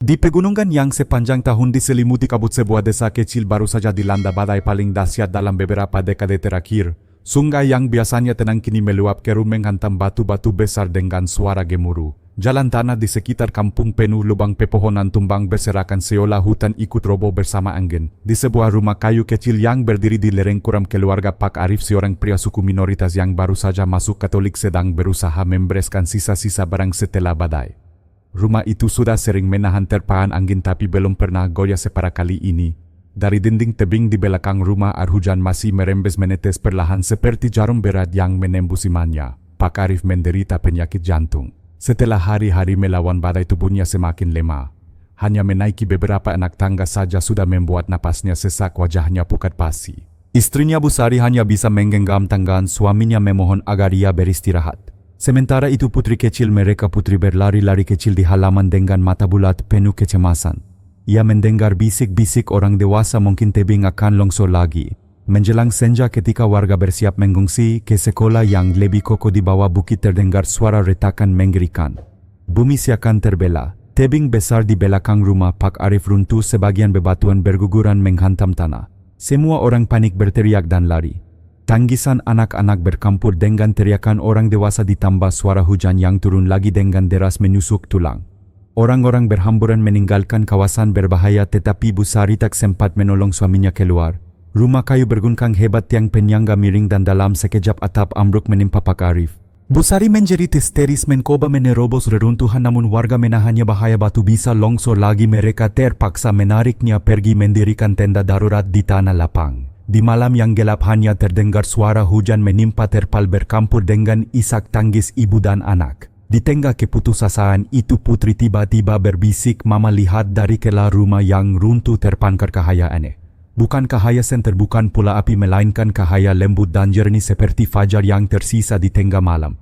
Di pegunungan yang sepanjang tahun diselimuti kabut, sebuah desa kecil baru saja dilanda badai paling dahsyat dalam beberapa dekade terakhir. Sungai yang biasanya tenang kini meluap keruh menghantam batu-batu besar dengan suara gemuruh. Jalan tanah di sekitar kampung penuh lubang pepohonan tumbang berserakan seolah hutan ikut roboh bersama angin. Di sebuah rumah kayu kecil yang berdiri di lereng kuram keluarga Pak Arif, seorang pria suku minoritas yang baru saja masuk Katolik, sedang berusaha membereskan sisa-sisa barang setelah badai. Rumah itu sudah sering menahan terpaan angin tapi belum pernah goyah separah kali ini. Dari dinding tebing di belakang rumah, air hujan masih merembes menetes perlahan seperti jarum berat yang menembus imannya. Pak Arif menderita penyakit jantung. Setelah hari-hari melawan badai, tubuhnya semakin lemah. Hanya menaiki beberapa anak tangga saja sudah membuat napasnya sesak, wajahnya pucat pasi. Istrinya Bu Sari hanya bisa menggenggam tangan suaminya memohon agar ia beristirahat. Sementara itu putri kecil mereka Putri berlari-lari kecil di halaman dengan mata bulat penuh kecemasan. Ia mendengar bisik-bisik orang dewasa mungkin tebing akan longsor lagi. Menjelang senja ketika warga bersiap mengungsi ke sekolah yang lebih kokoh di bawah bukit, terdengar suara retakan mengerikan. Bumi seakan terbelah. Tebing besar di belakang rumah Pak Arif runtuh, sebagian bebatuan berguguran menghantam tanah. Semua orang panik berteriak dan lari. Tangisan anak-anak bercampur dengan teriakan orang dewasa ditambah suara hujan yang turun lagi dengan deras menusuk tulang. Orang-orang berhamburan meninggalkan kawasan berbahaya, tetapi Bu Sari tak sempat menolong suaminya keluar. Rumah kayu berguncang hebat, tiang penyangga miring dan dalam sekejap atap ambruk menimpa Pak Arif. Bu Sari menjerit histeris mencoba menerobos reruntuhan, namun warga menahannya. Bahaya batu bisa longsor lagi. Mereka terpaksa menariknya pergi mendirikan tenda darurat di tanah lapang. Di malam yang gelap hanya terdengar suara hujan menimpa terpal bercampur dengan isak tangis ibu dan anak. Di tengah keputusasaan itu Putri tiba-tiba berbisik, "Mama, lihat dari kelar rumah yang runtuh terpancar cahaya aneh. Bukan cahaya senter, bukan pula api, melainkan cahaya lembut dan jernih seperti fajar yang tersisa di tengah malam."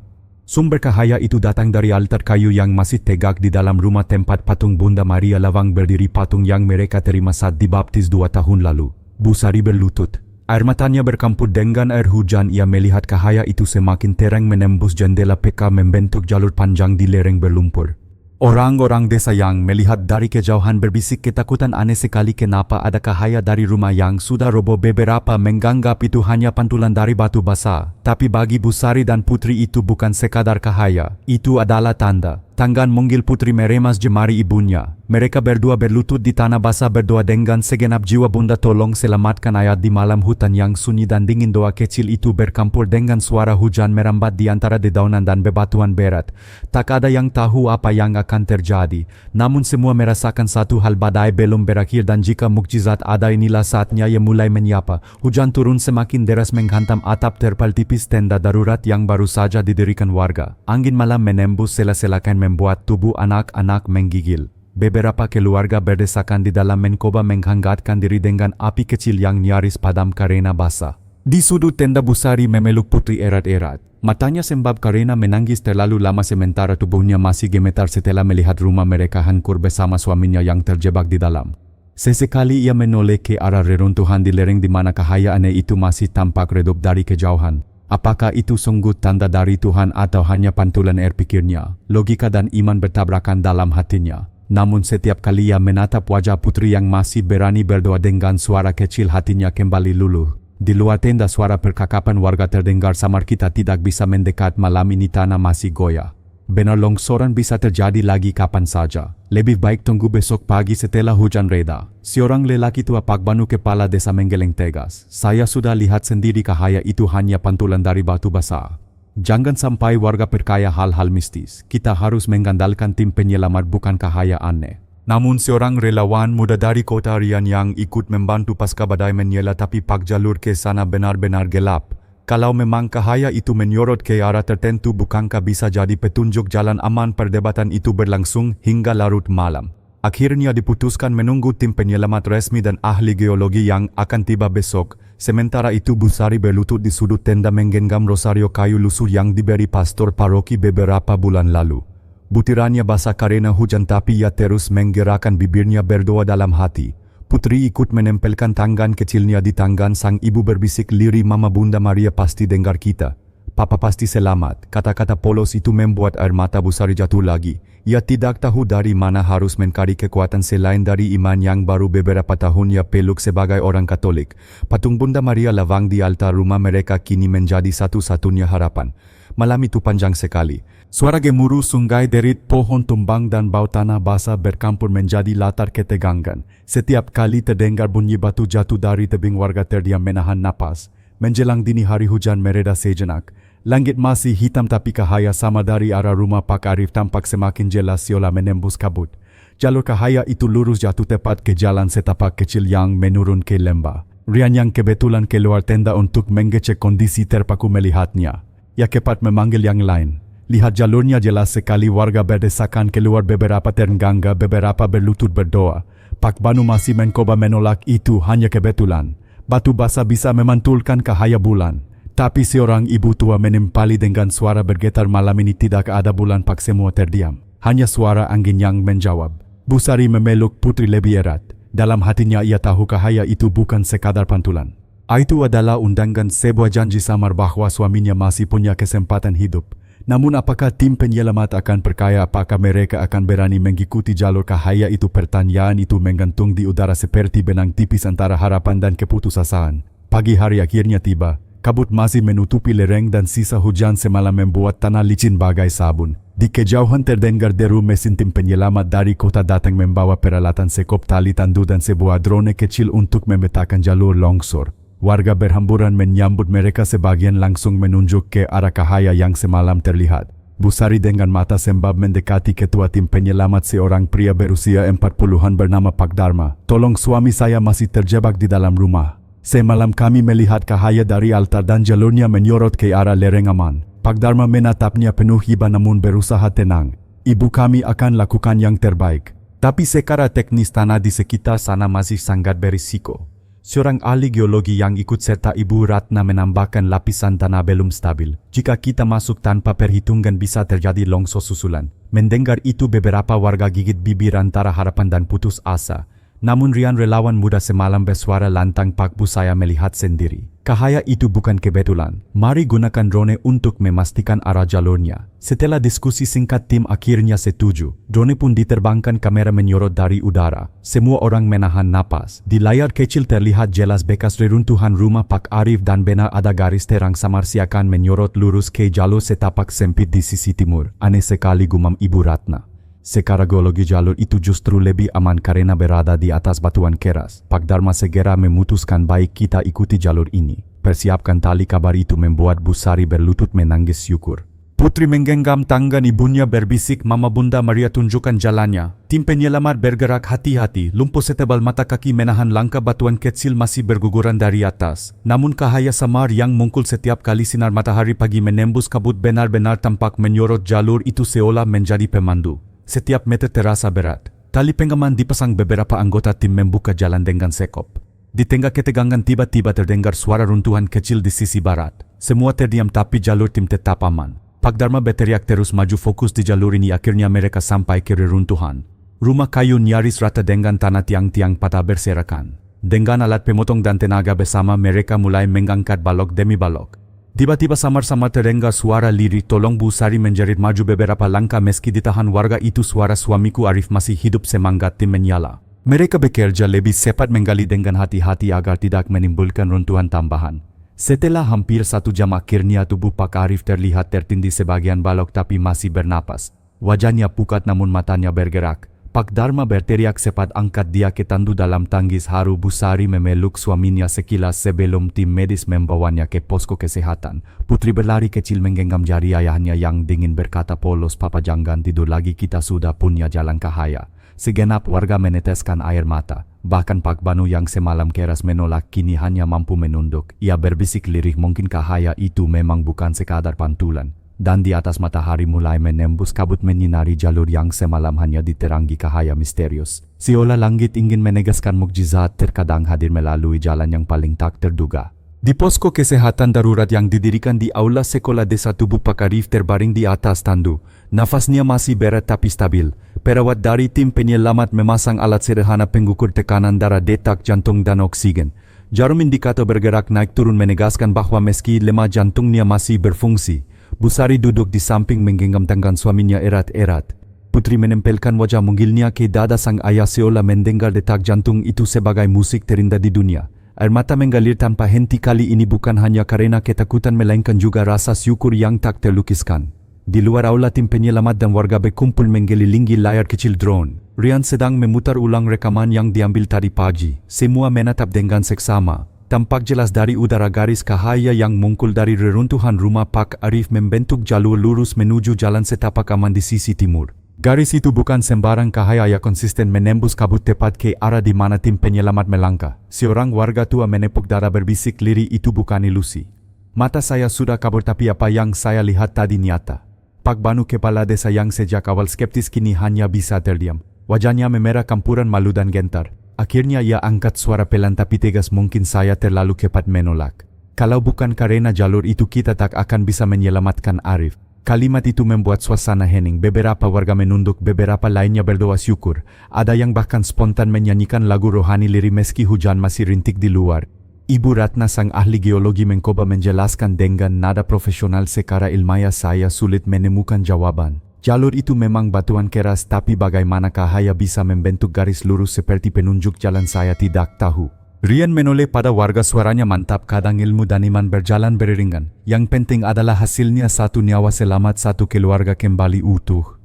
Sumber cahaya itu datang dari altar kayu yang masih tegak di dalam rumah tempat patung Bunda Maria Lawang berdiri, patung yang mereka terima saat dibaptis 2 tahun lalu. Bu Sari berlutut. Air matanya bercampur dengan air hujan. Ia melihat cahaya itu semakin terang menembus jendela PK, membentuk jalur panjang di lereng berlumpur. Orang-orang desa yang melihat dari kejauhan berbisik ketakutan, aneh sekali kenapa ada cahaya dari rumah yang sudah roboh. Beberapa menganggap itu hanya pantulan dari batu basah. Tapi bagi Bu Sari dan Putri itu bukan sekadar cahaya. Itu adalah tanda. Tangan munggil Putri meremas jemari ibunya. Mereka berdua berlutut di tanah basah berdoa dengan segenap jiwa. "Bunda, tolong selamatkan ayah." Di malam hutan yang sunyi dan dingin, doa kecil itu bercampur dengan suara hujan merambat di antara dedaunan dan bebatuan berat. Tak ada yang tahu apa yang akan terjadi. Namun semua merasakan satu hal: badai belum berakhir, dan jika mukjizat ada, inilah saatnya ia mulai menyapa. Hujan turun semakin deras menghantam atap terpal tipis tenda darurat yang baru saja didirikan warga. Angin malam menembus sela-sela kain membuat tubuh anak-anak menggigil. Beberapa keluarga berdesakan di dalam mencoba menghangatkan diri dengan api kecil yang nyaris padam karena basah. Di sudut tenda Bu Sari memeluk Putri erat-erat. Matanya sembab karena menangis terlalu lama, sementara tubuhnya masih gemetar setelah melihat rumah mereka hancur bersama suaminya yang terjebak di dalam. Sesekali ia menoleh ke arah reruntuhan di lereng di mana cahaya aneh itu masih tampak redup dari kejauhan. Apakah itu sungguh tanda dari Tuhan atau hanya pantulan air, pikirnya. Logika dan iman bertabrakan dalam hatinya. Namun setiap kali ia menatap wajah Putri yang masih berani berdoa dengan suara kecil, hatinya kembali luluh. Di luar tenda suara percakapan warga terdengar samar, "Kita tidak bisa mendekat malam ini, tanah masih goyah. Benar longsoran bisa terjadi lagi kapan saja. Lebih baik tunggu besok pagi setelah hujan reda." Seorang lelaki tua Pakbanu, kepala desa, menggeleng tegas. "Saya sudah lihat sendiri, cahaya itu hanya pantulan dari batu basah. Jangan sampai warga percaya hal-hal mistis. Kita harus mengandalkan tim penyelamat, bukan cahaya aneh." Namun seorang relawan muda dari kota Rian yang ikut membantu pasca badai menyela, tapi Pak, jalur ke sana benar-benar gelap. Kalau memang cahaya itu menyorot ke arah tertentu, bukankah bisa jadi petunjuk jalan aman? Perdebatan itu berlangsung hingga larut malam. Akhirnya diputuskan menunggu tim penyelamat resmi dan ahli geologi yang akan tiba besok. Sementara itu Bu Sari berlutut di sudut tenda menggenggam rosario kayu lusuh yang diberi pastor paroki beberapa bulan lalu. Butirannya basah karena hujan, tapi ia terus menggerakkan bibirnya berdoa dalam hati. Putri ikut menempelkan tangan kecilnya di tangan sang ibu, berbisik lirih, "Mama, Bunda Maria pasti dengar kita. Papa pasti selamat. Kata-kata polos itu membuat air mata Busari jatuh lagi. Ia tidak tahu dari mana harus mencari kekuatan selain dari iman yang baru beberapa tahun ia peluk sebagai orang Katolik. Patung Bunda Maria Lawang di altar rumah mereka kini menjadi satu-satunya harapan. Malam itu panjang sekali. Suara gemuruh sungai, derit pohon tumbang dan bau tanah basah bercampur menjadi latar ketegangan. Setiap kali terdengar bunyi batu jatuh dari tebing, warga terdiam menahan napas. Menjelang dini hari hujan mereda sejenak. Langit masih hitam tapi cahaya sama dari arah rumah Pak Arif tampak semakin jelas seolah menembus kabut. Jalur cahaya itu lurus jatuh tepat ke jalan setapak kecil yang menurun ke lembah. Rian yang kebetulan keluar tenda untuk mengecek kondisi terpaku melihatnya. Ia cepat memanggil yang lain. Lihat jalurnya jelas sekali, warga berdesakan keluar, beberapa terenggang, beberapa berlutut berdoa. Pak Banu masih mencoba menolak itu, hanya kebetulan. Batu basah bisa memantulkan cahaya bulan. Tapi seorang ibu tua menempali dengan suara bergetar, malam ini tidak ada bulan. Pak semua terdiam. Hanya suara angin yang menjawab. Busari memeluk putri lebih erat. Dalam hatinya ia tahu cahaya itu bukan sekadar pantulan. Itu adalah undangan, sebuah janji samar bahwa suaminya masih punya kesempatan hidup. Namun apakah tim penyelamat akan percaya? Apakah mereka akan berani mengikuti jalur cahaya itu? Pertanyaan itu menggantung di udara seperti benang tipis antara harapan dan keputusasaan. Pagi hari akhirnya tiba. Kabut masih menutupi lereng dan sisa hujan semalam membuat tanah licin bagai sabun. Di kejauhan terdengar deru mesin tim penyelamat dari kota datang membawa peralatan sekop, tali tandu dan sebuah drone kecil untuk memetakan jalur longsor. Warga berhamburan menyambut mereka, sebagian langsung menunjuk ke arah cahaya yang semalam terlihat. Busari dengan mata sembab mendekati ketua tim penyelamat, seorang pria berusia 40-an bernama Pak Dharma. Tolong, suami saya masih terjebak di dalam rumah. Semalam kami melihat cahaya dari altar dan jalurnya menyorot ke arah lereng aman. Pak Dharma menatapnya penuh iba namun berusaha tenang. Ibu kami akan lakukan yang terbaik. Tapi secara teknis tanah di sekitar sana masih sangat berisiko. Seorang ahli geologi yang ikut serta Ibu Ratna menambahkan lapisan tanah belum stabil. Jika kita masuk tanpa perhitungan bisa terjadi longsor susulan. Mendengar itu beberapa warga gigit bibir antara harapan dan putus asa. Namun Rian, relawan muda semalam, bersuara lantang, Pak Bu, saya melihat sendiri. Cahaya itu bukan kebetulan. Mari gunakan drone untuk memastikan arah jalurnya. Setelah diskusi singkat tim akhirnya setuju. Drone pun diterbangkan, kamera menyorot dari udara. Semua orang menahan napas. Di layar kecil terlihat jelas bekas reruntuhan rumah Pak Arif dan benar ada garis terang samar seakan menyorot lurus ke jalur setapak sempit di sisi timur. Aneh sekali, gumam Ibu Ratna. Secara geologi jalur itu justru lebih aman karena berada di atas batuan keras. Pak Dharma segera memutuskan, baik kita ikuti jalur ini. Persiapkan tali. Kabar itu membuat Busari berlutut menangis syukur. Putri menggenggam tangan ibunya berbisik, Mama Bunda Maria tunjukkan jalannya. Tim penyelamat bergerak hati-hati. Lumpur setebal mata kaki menahan langkah, batuan kecil masih berguguran dari atas. Namun cahaya samar yang muncul setiap kali sinar matahari pagi menembus kabut benar-benar tampak menyorot jalur itu seolah menjadi pemandu. Setiap meter terasa berat. Tali pengaman dipasang, beberapa anggota tim membuka jalan dengan sekop. Di tengah ketegangan tiba-tiba terdengar suara runtuhan kecil di sisi barat. Semua terdiam tapi jalur tim tetap aman. Pak Dharma berteriak terus maju fokus di jalur ini. Akhirnya mereka sampai ke reruntuhan. Rumah kayu nyaris rata dengan tanah, tiang-tiang patah berserakan. Dengan alat pemotong dan tenaga bersama mereka mulai mengangkat balok demi balok. Tiba-tiba samar-samar terdengar suara lirih, tolong. Busari menjerit maju beberapa langkah meski ditahan warga itu. Suara suamiku Arif masih hidup, semangat tim menyala. Mereka bekerja lebih cepat, menggali dengan hati-hati agar tidak menimbulkan runtuhan tambahan. Setelah hampir 1 jam akhirnya tubuh Pak Arif terlihat tertindih sebagian balok tapi masih bernapas. Wajahnya pucat namun matanya bergerak. Pak Dharma berteriak cepat angkat dia ke tandu. Dalam tangis haru Busari memeluk suaminya sekilas sebelum tim medis membawanya ke posko kesehatan. Putri berlari kecil menggenggam jari ayahnya yang dingin, berkata polos, Papa jangan tidur lagi, kita sudah punya jalan cahaya. Segenap warga meneteskan air mata. Bahkan Pak Banu yang semalam keras menolak kini hanya mampu menunduk. Ia berbisik lirih, mungkin cahaya itu memang bukan sekadar pantulan. Dan di atas matahari mulai menembus kabut menyinari jalur yang semalam hanya diterangi cahaya misterius. Seolah langit ingin menegaskan mukjizat terkadang hadir melalui jalan yang paling tak terduga. Di posko kesehatan darurat yang didirikan di aula sekolah desa, tubuh Pak Arif terbaring di atas tandu. Nafasnya masih berat tapi stabil. Perawat dari tim penyelamat memasang alat sederhana pengukur tekanan darah, detak jantung dan oksigen. Jarum indikator bergerak naik turun menegaskan bahwa meski lemah jantungnya masih berfungsi. Busari duduk di samping menggenggam tangan suaminya erat-erat. Putri menempelkan wajah munggilnya ke dada sang ayah seolah mendengar detak jantung itu sebagai musik terindah di dunia. Air mata mengalir tanpa henti kali ini bukan hanya karena ketakutan melainkan juga rasa syukur yang tak terlukiskan. Di luar aula tim penyelamat dan warga berkumpul mengelilingi layar kecil drone. Rian sedang memutar ulang rekaman yang diambil tadi pagi. Semua menatap dengan seksama. Tampak jelas dari udara garis cahaya yang muncul dari reruntuhan rumah Pak Arif membentuk jalur lurus menuju jalan setapak aman di sisi timur. Garis itu bukan sembarang cahaya konsisten menembus kabut tepat ke arah di mana tim penyelamat melangkah. Seorang warga tua menepuk dada berbisik lirih, itu bukan ilusi. Mata saya sudah kabur tapi apa yang saya lihat tadi nyata. Pak Banu kepala desa yang sejak awal skeptis kini hanya bisa terdiam. Wajahnya memerah campuran malu dan gentar. Akhirnya ia angkat suara pelan tapi tegas, mungkin saya terlalu cepat menolak. Kalau bukan karena jalur itu kita tak akan bisa menyelamatkan Arif. Kalimat itu membuat suasana hening. Beberapa warga menunduk, beberapa lainnya berdoa syukur. Ada yang bahkan spontan menyanyikan lagu rohani lirih meski hujan masih rintik di luar. Ibu Ratna sang ahli geologi mencoba menjelaskan dengan nada profesional secara ilmiah. Saya sulit menemukan jawaban. Jalur itu memang batuan keras, tapi bagaimana cahaya bisa membentuk garis lurus seperti penunjuk jalan saya tidak tahu. Rian menoleh pada warga, suaranya mantap. Kadang ilmu dan iman berjalan beriringan. Yang penting adalah hasilnya satu nyawa selamat, satu keluarga kembali utuh.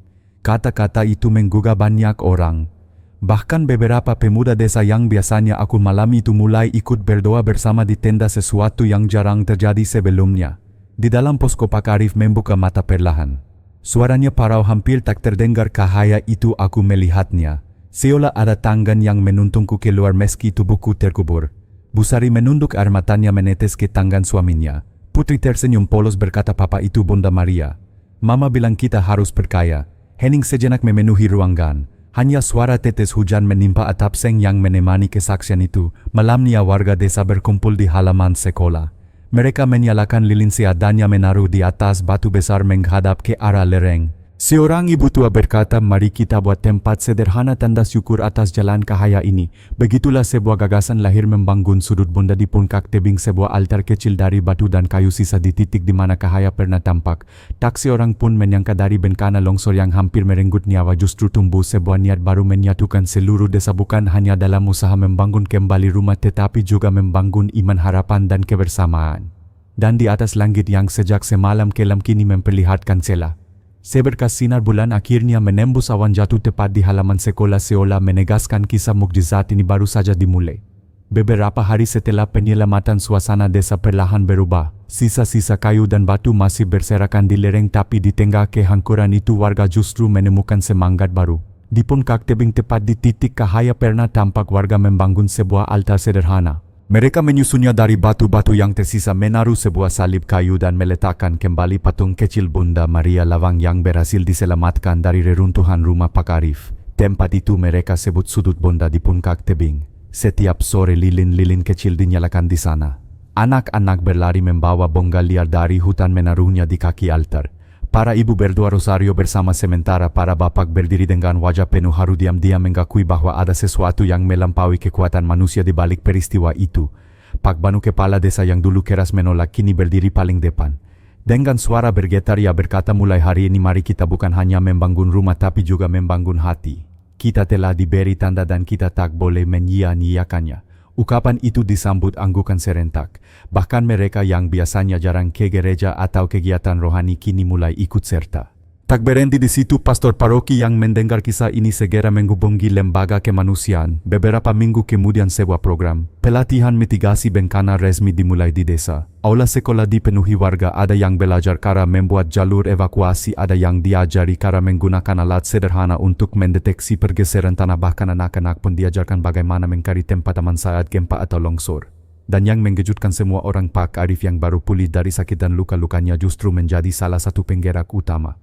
Kata-kata itu menggugah banyak orang. Bahkan beberapa pemuda desa yang biasanya aku malam itu mulai ikut berdoa bersama di tenda, sesuatu yang jarang terjadi sebelumnya. Di dalam posko Pak Arif membuka mata perlahan. Suaranya parau, hampir tak terdengar cahaya itu. Aku melihatnya. Seolah ada tangan yang menuntungku keluar meski tubuhku terkubur. Busari menunduk, air matanya menetes ke tangan suaminya. Putri tersenyum polos berkata, "Papa itu Bunda Maria. Mama bilang kita harus percaya." Hening sejenak memenuhi ruangan. Hanya suara tetes hujan menimpa atap seng yang menemani kesaksian itu. Malamnya warga desa berkumpul di halaman sekolah. Mereka menyalakan lilin seadanya menaruh di atas batu besar menghadap ke arah lereng. Seorang ibu tua berkata, "Mari kita buat tempat sederhana tanda syukur atas jalan cahaya ini." Begitulah sebuah gagasan lahir, membangun sudut bunda di puncak tebing sebuah altar kecil dari batu dan kayu sisa di titik di mana cahaya pernah tampak. Tak seorang pun menyangka dari bencana longsor yang hampir merenggut nyawa justru tumbuh sebuah niat baru menyatukan seluruh desa, bukan hanya dalam usaha membangun kembali rumah tetapi juga membangun iman, harapan dan kebersamaan. Dan di atas langit yang sejak semalam kelam kini memperlihatkan celah. Seberkas sinar bulan akhirnya menembus awan jatuh tepat di halaman sekolah, seolah menegaskan kisah mukjizat ini baru saja dimulai. Beberapa hari setelah penyelamatan, suasana desa perlahan berubah. Sisa-sisa kayu dan batu masih berserakan di lereng, tapi di tengah kehancuran itu warga justru menemukan semangat baru. Di puncak tebing tepat di titik cahaya pernah tampak, warga membangun sebuah altar sederhana. Mereka menyusunnya dari batu-batu yang tersisa, menaruh sebuah salib kayu dan meletakkan kembali patung kecil Bunda Maria Lawang yang berhasil diselamatkan dari reruntuhan rumah Pak Arif. Tempat itu mereka sebut sudut Bunda di puncak tebing. Setiap sore lilin-lilin kecil dinyalakan di sana. Anak-anak berlari membawa bonggal liar dari hutan menaruhnya di kaki altar. Para ibu berdoa rosario bersama, sementara para bapak berdiri dengan wajah penuh haru diam-diam mengakui bahwa ada sesuatu yang melampaui kekuatan manusia di balik peristiwa itu. Pak Banu, kepala desa yang dulu keras menolak, kini berdiri paling depan. Dengan suara bergetar ia berkata, "Mulai hari ini mari kita bukan hanya membangun rumah tapi juga membangun hati. Kita telah diberi tanda dan kita tak boleh menyia-nyiakannya." Ungkapan itu disambut anggukan serentak. Bahkan mereka yang biasanya jarang ke gereja atau kegiatan rohani kini mulai ikut serta. Tak berhenti di situ, pastor paroki yang mendengar kisah ini segera menghubungi lembaga kemanusiaan. Beberapa minggu kemudian sebuah program pelatihan mitigasi bencana resmi dimulai di desa. Aula sekolah dipenuhi warga, ada yang belajar cara membuat jalur evakuasi, ada yang diajari cara menggunakan alat sederhana untuk mendeteksi pergeseran tanah, bahkan anak-anak pun diajarkan bagaimana mencari tempat aman saat gempa atau longsor. Dan yang mengejutkan semua orang, Pak Arif yang baru pulih dari sakit dan luka-lukanya justru menjadi salah satu penggerak utama.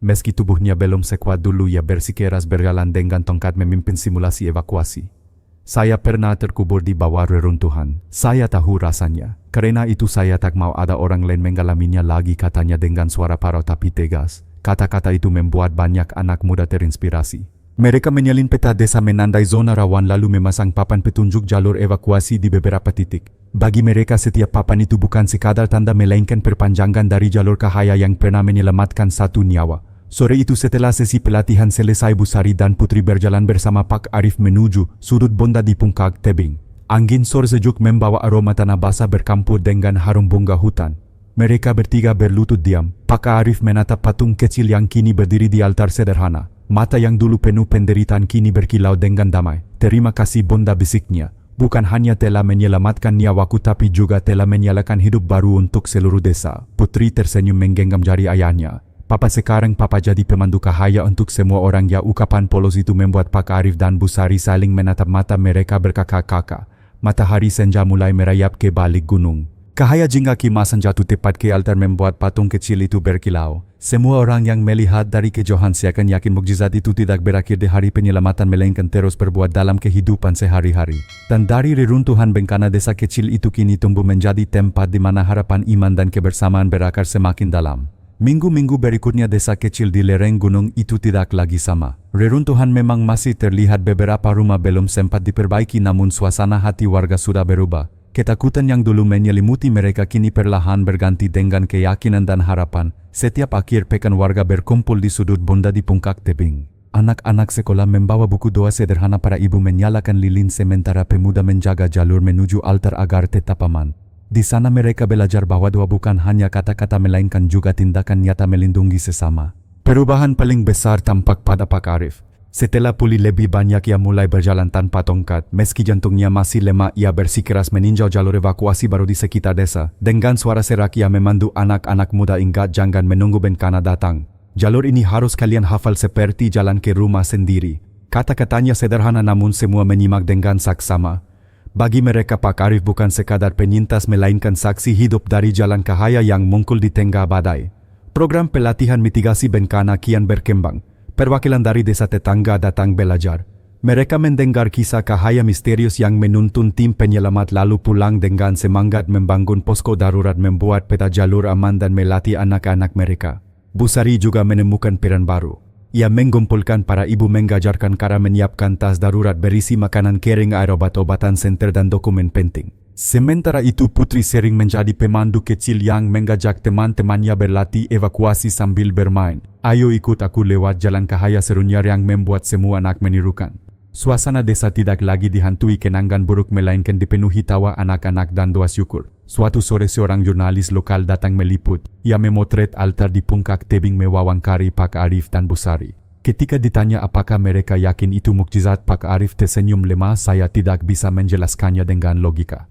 Meski tubuhnya belum sekuat dulu, ia bersikeras berjalan dengan tongkat memimpin simulasi evakuasi. "Saya pernah terkubur di bawah reruntuhan. Saya tahu rasanya. Karena itu saya tak mau ada orang lain mengalaminya lagi," katanya dengan suara parau tapi tegas. Kata-kata itu membuat banyak anak muda terinspirasi. Mereka menyalin peta desa menandai zona rawan lalu memasang papan petunjuk jalur evakuasi di beberapa titik. Bagi mereka setiap papan itu bukan sekadar tanda melainkan perpanjangan dari jalur Cahaya yang pernah menyelamatkan satu nyawa. Sore itu setelah sesi pelatihan selesai, Busari dan Putri berjalan bersama Pak Arif menuju sudut bonda di Puncak Tebing. Angin sore sejuk membawa aroma tanah basah bercampur dengan harum bunga hutan. Mereka bertiga berlutut diam. Pak Arif menatap patung kecil yang kini berdiri di altar sederhana. Mata yang dulu penuh penderitaan kini berkilau dengan damai. Terima kasih bonda, bisiknya. Bukan hanya telah menyelamatkan nyawaku tapi juga telah menyalakan hidup baru untuk seluruh desa. Putri tersenyum menggenggam jari ayahnya. Papa, sekarang papa jadi pemandu Cahaya untuk semua orang. Ya, ucapan polos itu membuat Pak Arif dan Busari saling menatap, mata mereka berkakak-kakak. Matahari senja mulai merayap ke balik gunung. Cahaya jingga kimasan jatuh tepat ke altar membuat patung kecil itu berkilau. Semua orang yang melihat dari kejauhan seakan yakin mukjizat itu tidak berakhir di hari penyelamatan melainkan terus berbuat dalam kehidupan sehari-hari. Dan dari reruntuhan bencana, desa kecil itu kini tumbuh menjadi tempat di mana harapan, iman dan kebersamaan berakar semakin dalam. Minggu-minggu berikutnya desa kecil di lereng gunung itu tidak lagi sama. Reruntuhan memang masih terlihat, beberapa rumah belum sempat diperbaiki, namun suasana hati warga sudah berubah. Ketakutan yang dulu menyelimuti mereka kini perlahan berganti dengan keyakinan dan harapan. Setiap akhir pekan warga berkumpul di sudut bonda di Puncak Tebing. Anak-anak sekolah membawa buku doa sederhana, para ibu menyalakan lilin, sementara pemuda menjaga jalur menuju altar agar tetap aman. Di sana mereka belajar bahwa doa bukan hanya kata-kata melainkan juga tindakan nyata melindungi sesama. Perubahan paling besar tampak pada Pak Arif. Setelah pulih lebih banyak, ia mulai berjalan tanpa tongkat. Meski jantungnya masih lemah, ia bersikeras meninjau jalur evakuasi baru di sekitar desa. Dengan suara serak ia memandu anak-anak muda, ingat jangan menunggu bencana datang. Jalur ini harus kalian hafal seperti jalan ke rumah sendiri. Kata-katanya sederhana namun semua menyimak dengan saksama. Bagi mereka Pak Arif bukan sekadar penyintas melainkan saksi hidup dari jalan Cahaya yang muncul di tengah badai. Program pelatihan mitigasi bencana kian berkembang. Perwakilan dari desa tetangga datang belajar. Mereka mendengar kisah Cahaya misterius yang menuntun tim penyelamat lalu pulang dengan semangat membangun posko darurat, membuat peta jalur aman dan melatih anak-anak mereka. Busari juga menemukan peran baru. Ia mengumpulkan para ibu, mengajarkan cara menyiapkan tas darurat berisi makanan kering, air, obat-obatan, senter dan dokumen penting. Sementara itu Putri sering menjadi pemandu kecil yang mengajak teman-temannya berlatih evakuasi sambil bermain. Ayo ikut aku lewat jalan Cahaya, serunya yang membuat semua anak menirukan. Suasana desa tidak lagi dihantui kenangan buruk melainkan dipenuhi tawa anak-anak dan doa syukur. Suatu sore seorang jurnalis lokal datang meliput. Ia memotret altar di Puncak Tebing, mewawancari Pak Arif dan Busari. Ketika ditanya apakah mereka yakin itu mukjizat, Pak Arif tersenyum lemah. Saya tidak bisa menjelaskannya dengan logika.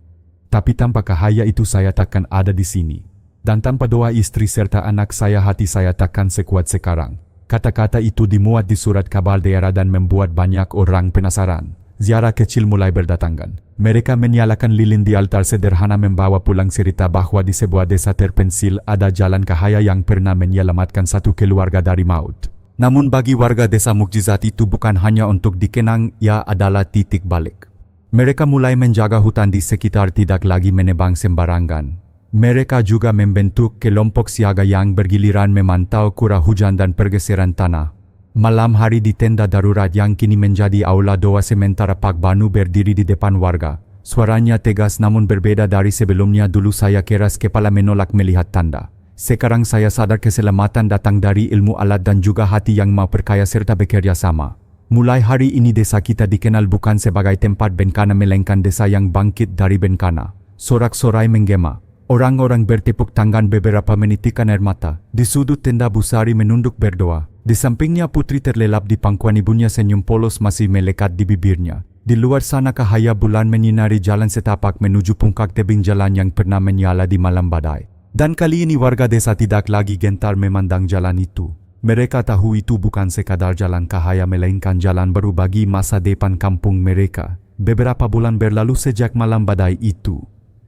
Tapi tanpa Cahaya itu saya takkan ada di sini. Dan tanpa doa istri serta anak saya, hati saya takkan sekuat sekarang. Kata-kata itu dimuat di surat kabar daerah dan membuat banyak orang penasaran. Ziarah kecil mulai berdatangan. Mereka menyalakan lilin di altar sederhana, membawa pulang cerita bahwa di sebuah desa terpencil ada jalan Cahaya yang pernah menyelamatkan satu keluarga dari maut. Namun bagi warga desa, mukjizat itu bukan hanya untuk dikenang, ia adalah titik balik. Mereka mulai menjaga hutan di sekitar, tidak lagi menebang sembarangan. Mereka juga membentuk kelompok siaga yang bergiliran memantau curah hujan dan pergeseran tanah. Malam hari di tenda darurat yang kini menjadi aula doa, sementara Pak Banu berdiri di depan warga. Suaranya tegas namun berbeda dari sebelumnya. Dulu saya keras kepala menolak melihat tanda. Sekarang saya sadar keselamatan datang dari ilmu alat dan juga hati yang mau percaya serta bekerja sama. Mulai hari ini desa kita dikenal bukan sebagai tempat bencana melainkan desa yang bangkit dari bencana. Sorak-sorai menggema. Orang-orang bertepuk tangan, beberapa menitikkan air mata. Di sudut tenda Busari menunduk berdoa. Di sampingnya Putri terlelap di pangkuan ibunya, senyum polos masih melekat di bibirnya. Di luar sana Cahaya bulan menyinari jalan setapak menuju Puncak Tebing, jalan yang pernah menyala di malam badai. Dan kali ini warga desa tidak lagi gentar memandang jalan itu. Mereka tahu itu bukan sekadar jalan Cahaya melainkan jalan baru bagi masa depan kampung mereka. Beberapa bulan berlalu sejak malam badai itu.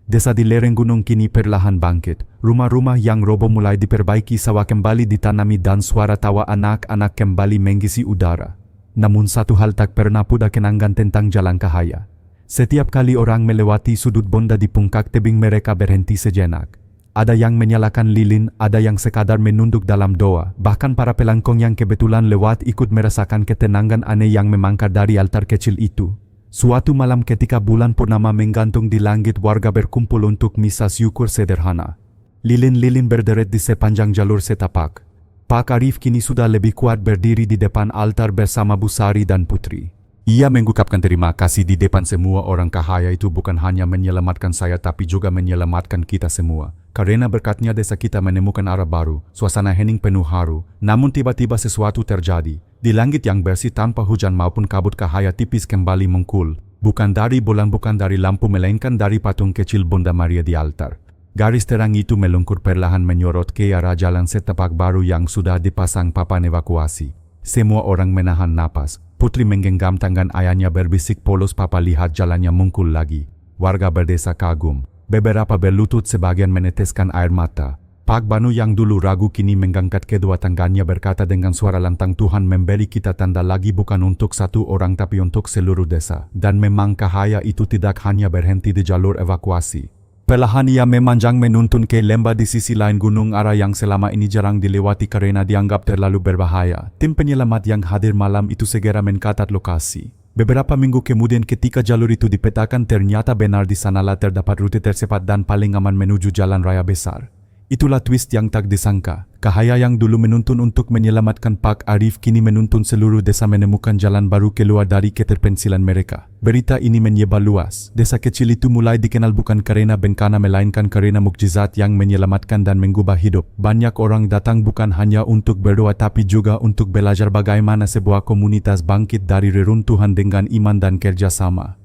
Desa di lereng gunung kini perlahan bangkit. Rumah-rumah yang roboh mulai diperbaiki, sawah kembali ditanami dan suara tawa anak-anak kembali mengisi udara. Namun satu hal tak pernah pudar kenangan tentang jalan Cahaya. Setiap kali orang melewati sudut bonda di Puncak Tebing, mereka berhenti sejenak. Ada yang menyalakan lilin, ada yang sekadar menunduk dalam doa. Bahkan para pelangkong yang kebetulan lewat ikut merasakan ketenangan aneh yang memangkar dari altar kecil itu. Suatu malam ketika bulan purnama menggantung di langit, warga berkumpul untuk misa syukur sederhana. Lilin-lilin berderet di sepanjang jalur setapak. Pak Arif kini sudah lebih kuat berdiri di depan altar bersama Bu Sari dan Putri. Ia mengucapkan terima kasih di depan semua orang. Cahaya itu bukan hanya menyelamatkan saya tapi juga menyelamatkan kita semua. Karena berkatnya desa kita menemukan arah baru, suasana hening penuh haru. Namun tiba-tiba sesuatu terjadi. Di langit yang bersih tanpa hujan maupun kabut, cahaya tipis kembali mengkul. Bukan dari bulan, bukan dari lampu, melainkan dari patung kecil Bunda Maria di altar. Garis terang itu melungkur perlahan menyorot ke arah jalan setapak baru yang sudah dipasang papan evakuasi. Semua orang menahan napas. Putri menggenggam tangan ayahnya berbisik polos, "Papa, lihat jalannya mengkul lagi." Warga berdesa kagum. Beberapa berlutut, sebagian meneteskan air mata. Pak Banu yang dulu ragu kini mengangkat kedua tangannya berkata dengan suara lantang, "Tuhan memberi kita tanda lagi, bukan untuk satu orang tapi untuk seluruh desa." Dan memang cahaya itu tidak hanya berhenti di jalur evakuasi. Perlahan ia memanjang menuntun ke lembah di sisi lain gunung, arah yang selama ini jarang dilewati karena dianggap terlalu berbahaya. Tim penyelamat yang hadir malam itu segera mencatat lokasi. Beberapa minggu kemudian ketika jalur itu dipetakan, ternyata benar di sanalah terdapat rute tercepat dan paling aman menuju jalan raya besar. Itulah twist yang tak disangka. Cahaya yang dulu menuntun untuk menyelamatkan Pak Arif kini menuntun seluruh desa menemukan jalan baru keluar dari keterpencilan mereka. Berita ini menyebar luas. Desa kecil itu mulai dikenal bukan karena bencana melainkan karena mukjizat yang menyelamatkan dan mengubah hidup. Banyak orang datang bukan hanya untuk berdoa tapi juga untuk belajar bagaimana sebuah komunitas bangkit dari reruntuhan dengan iman dan kerjasama.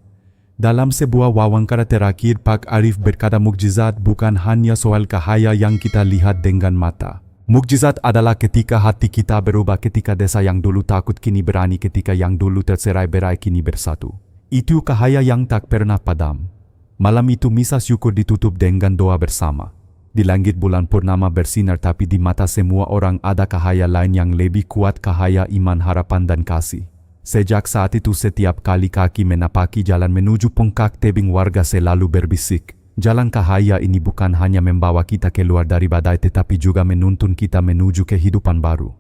Dalam sebuah wawancara terakhir, Pak Arif berkata, "Mukjizat bukan hanya soal cahaya yang kita lihat dengan mata. Mukjizat adalah ketika hati kita berubah, ketika desa yang dulu takut kini berani, ketika yang dulu tercerai-berai kini bersatu." Itu cahaya yang tak pernah padam. Malam itu misa syukur ditutup dengan doa bersama. Di langit bulan purnama bersinar, tapi di mata semua orang ada cahaya lain yang lebih kuat, cahaya iman, harapan dan kasih. Sejak saat itu setiap kali kaki menapaki jalan menuju puncak tebing, warga selalu berbisik, "Jalan cahaya ini bukan hanya membawa kita keluar dari badai tetapi juga menuntun kita menuju kehidupan baru."